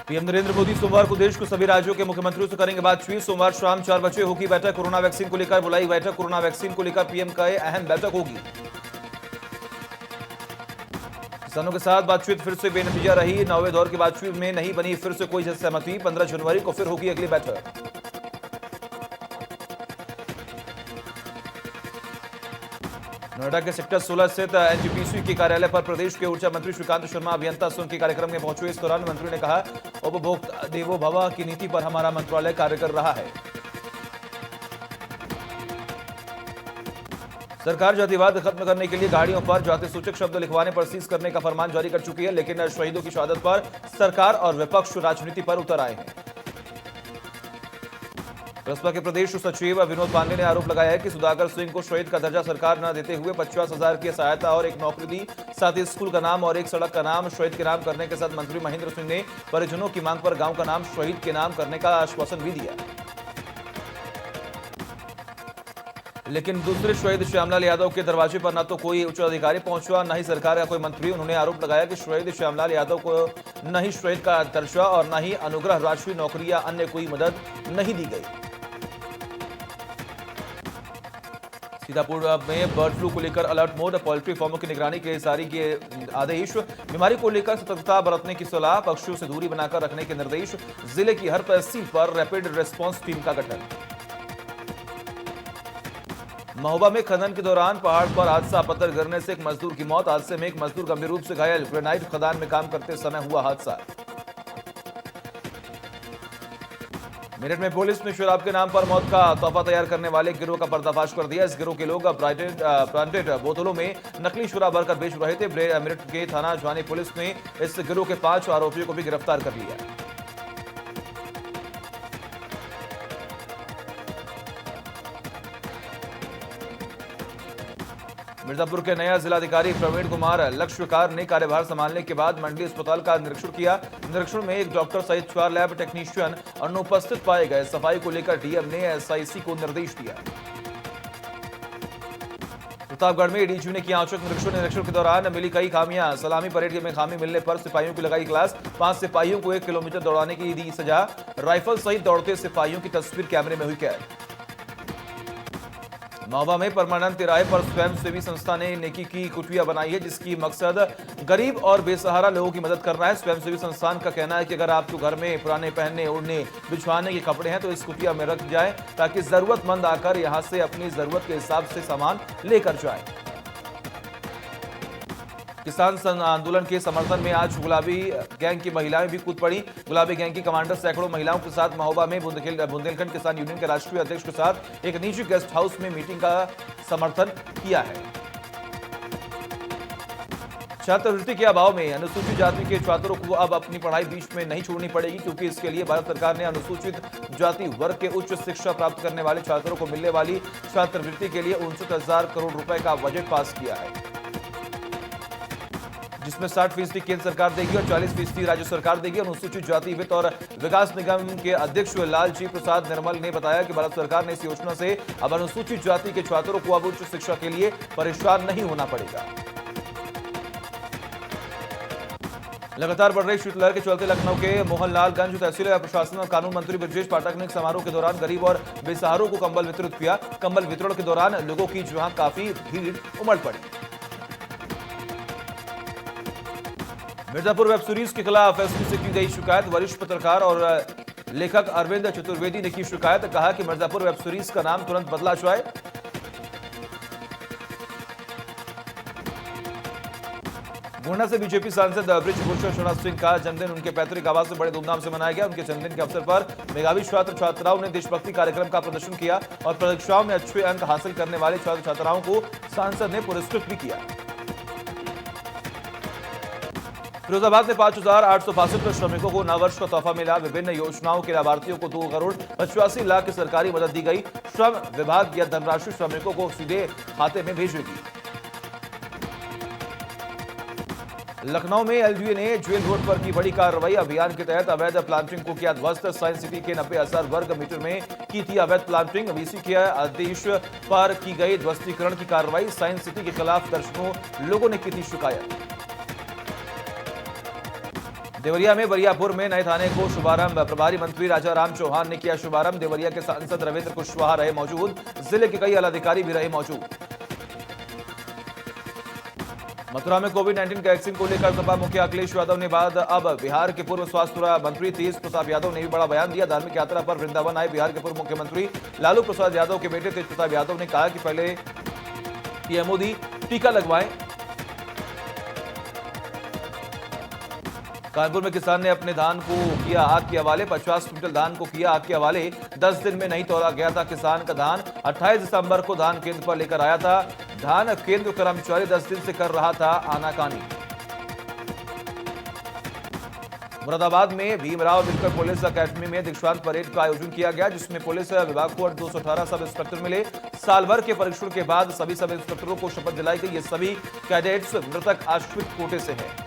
PM Narendra Modi सोमवार को देश के सभी राज्यों के मुख्यमंत्रियों से करेंगे बातचीत। सोमवार शाम 4 बजे होगी बैठक। कोरोना वैक्सीन को लेकर बुलाई बैठक। कोरोना वैक्सीन को लेकर पीएम का अहम बैठक होगी। किसानों के साथ बातचीत फिर से बेनतीजा रही। 9वें दौर की बातचीत में नहीं बनी फिर से कोई सहमति। 15 जनवरी को फिर होगी अगली बैठक। नोएडा के सेक्टर 16 स्थित एनटीपीसी के कार्यालय पर प्रदेश के ऊर्जा मंत्री श्रीकांत शर्मा अभियंता संघ के कार्यक्रम में पहुंचे। इस दौरान मंत्री ने कहा, उपभोक्ता देवो भव की नीति पर हमारा मंत्रालय कार्य कर रहा है। सरकार जातिवाद खत्म करने के लिए गाड़ियों पर जाति सूचक शब्द लिखवाने पर सीज करने का फरमान जारी कर चुकी है, लेकिन शहीदों की शहादत पर सरकार और विपक्ष राजनीति पर उतर आए हैं। बसपा के प्रदेश सचिव विनोद पांडे ने आरोप लगाया है कि सुधाकर सिंह को शहीद का दर्जा सरकार न देते हुए 50,000 की सहायता और एक नौकरी दी। साथ ही स्कूल का नाम और एक सड़क का नाम शहीद के नाम करने के साथ मंत्री महेंद्र सिंह ने परिजनों की मांग पर गांव का नाम शहीद के नाम करने का आश्वासन भी दिया। लेकिन दूसरे शहीद श्यामलाल यादव के दरवाजे पर न तो कोई उच्च अधिकारी पहुंचा, न ही सरकार का कोई मंत्री। उन्होंने आरोप लगाया कि शहीद श्यामलाल यादव को न ही शहीद का दर्जा और न ही अनुग्रह राशि, नौकरी या अन्य कोई मदद नहीं दी गई। सीतापुर में बर्ड फ्लू को लेकर अलर्ट मोड। पोल्ट्री फार्मों की निगरानी के जारी के आदेश। बीमारी को लेकर सतर्कता बरतने की सलाह। पक्षियों से दूरी बनाकर रखने के निर्देश। जिले की हर तहसील पर रैपिड रिस्पांस टीम का गठन। महोबा में खनन के दौरान पहाड़ पर हादसा। पत्थर गिरने से एक मजदूर की मौत। हादसे में एक मजदूर गंभीर रूप से घायल। ग्रेनाइट खदान में काम करते समय हुआ हादसा। मेरठ में पुलिस ने शराब के नाम पर मौत का तोहफा तैयार करने वाले गिरोह का पर्दाफाश कर दिया। इस गिरोह के लोग ब्रांडेड बोतलों में नकली शराब भरकर बेच रहे थे। मेरठ के थाना जवानी पुलिस ने इस गिरोह के 5 आरोपियों को भी गिरफ्तार कर लिया। मिर्जापुर के नया जिलाधिकारी प्रवीण कुमार लक्ष्यकार ने कार्यभार संभालने के बाद मंडी अस्पताल का निरीक्षण किया। निरीक्षण में एक डॉक्टर सहित 4 लैब टेक्नीशियन अनुपस्थित पाए गए। सफाई को लेकर डीएम ने एसआईसी को निर्देश दिया। प्रतापगढ़ में एडीजी ने किया औचक निरीक्षण। निरीक्षण के दौरान मिली कई खामियां। सलामी परेड में खामी मिलने पर सिपाहियों की लगाई क्लास। 5 सिपाहियों को 1 किलोमीटर दौड़ाने की दी सजा। राइफल सहित दौड़ते सिपाहियों की तस्वीर कैमरे में हुई कैद। महोबा में परमानंद तिराहे पर स्वयंसेवी संस्था ने नेकी की कुटिया बनाई है, जिसकी मकसद गरीब और बेसहारा लोगों की मदद करना है। स्वयंसेवी संस्थान का कहना है कि अगर आपके घर में पुराने पहनने, ओढ़ने, बिछवाने के कपड़े हैं तो इस कुटिया में रख जाए, ताकि जरूरतमंद आकर यहां से अपनी जरूरत के हिसाब से सामान लेकर जाए। किसान आंदोलन के समर्थन में आज गुलाबी गैंग की महिलाएं भी कूद पड़ी। गुलाबी गैंग की कमांडर सैकड़ों महिलाओं के साथ महोबा में बुंदेलखंड किसान यूनियन के राष्ट्रीय अध्यक्ष के साथ एक निजी गेस्ट हाउस में मीटिंग का समर्थन किया है। छात्रवृत्ति के अभाव में अनुसूचित जाति के छात्रों को अब अपनी पढ़ाई बीच में नहीं छोड़नी पड़ेगी, क्योंकि इसके लिए भारत सरकार ने अनुसूचित जाति वर्ग के उच्च शिक्षा प्राप्त करने वाले छात्रों को मिलने वाली छात्रवृत्ति के लिए 59,000 करोड़ रुपए का बजट पास किया है, जिसमें 60% केंद्र सरकार देगी और 40% राज्य सरकार देगी। अनुसूचित जाति वित्त और विकास निगम के अध्यक्ष लालजी प्रसाद निर्मल ने बताया कि भारत सरकार ने इस योजना से अब अनुसूचित जाति के छात्रों को अब उच्च शिक्षा के लिए परेशान नहीं होना पड़ेगा। लगातार बढ़ रही शीतलहर के चलते लखनऊ के मोहनलालगंज तहसील प्रशासन और कानून मंत्री ब्रजेश पाठक ने समारोह के दौरान गरीब और बेसहारों को कंबल वितरित किया। कंबल वितरण के दौरान लोगों की जहां काफी भीड़ उमड़ पड़ी। मिर्जापुर वेब सीरीज के खिलाफ एसपी से की गई शिकायत। वरिष्ठ पत्रकार और लेखक अरविंद चतुर्वेदी ने की शिकायत। कहा कि मिर्जापुर वेब सीरीज का नाम तुरंत बदला जाए। गोंडा से बीजेपी सांसद बृजभूषण शरण सिंह का जन्मदिन उनके पैतृक आवास से बड़े धूमधाम से मनाया गया। उनके जन्मदिन के अवसर पर मेधावी छात्र छात्राओं ने देशभक्ति कार्यक्रम का प्रदर्शन किया और परीक्षाओं में अच्छे अंक हासिल करने वाले छात्र छात्राओं को सांसद ने पुरस्कृत भी किया। फिरोजाबाद में 5,862 श्रमिकों को नववर्ष का तोहफा मिला। विभिन्न योजनाओं के लाभार्थियों को 2 करोड़ 85 लाख की सरकारी मदद दी गई। श्रम विभाग यह धनराशि श्रमिकों को सीधे खाते में भेजेगी। लखनऊ में एलजीए ने जेल रोड पर की बड़ी कार्रवाई। अभियान के तहत अवैध प्लांटिंग को किया ध्वस्त। साइंस सिटी के 90,000 वर्ग मीटर में की थी अवैध प्लांटिंग। वीसी के आदेश पर की गई ध्वस्तीकरण की कार्रवाई। साइंस सिटी के खिलाफ दर्जनों लोगों ने की थी शिकायत। देवरिया में बरियापुर में नए थाने को शुभारंभ। प्रभारी मंत्री राजा राम चौहान ने किया शुभारंभ। देवरिया के सांसद रविंद्र कुशवाहा रहे मौजूद। जिले के कई आलाधिकारी भी रहे मौजूद। मथुरा में कोविड-19 के वैक्सीन को लेकर सपा मुखिया अखिलेश यादव ने बाद अब बिहार के पूर्व स्वास्थ्य मंत्री तेज प्रताप यादव ने भी बड़ा बयान दिया। धार्मिक यात्रा पर वृंदावन आए बिहार के पूर्व मुख्यमंत्री लालू प्रसाद यादव के बेटे तेज प्रताप यादव ने कहा कि पहले पीएम मोदी टीका लगवाएं। कानपुर में किसान ने अपने धान को किया आग के हवाले। 50 क्विंटल धान को किया आग के हवाले। 10 दिन में नहीं तोड़ा गया था किसान का धान। 28 दिसंबर को धान केंद्र पर लेकर आया था। धान केंद्र कर्मचारी 10 दिन से कर रहा था आनाकानी। मुरादाबाद में भीमराव अंबेडकर पुलिस अकेडमी में दीक्षांत परेड का आयोजन किया गया, जिसमें पुलिस विभाग को 218 सब इंस्पेक्टर मिले। साल भर के परीक्षण के बाद सभी सब इंस्पेक्टरों को शपथ दिलाई गई। ये सभी कैडेट्स मृतक आश्रित कोटे से हैं।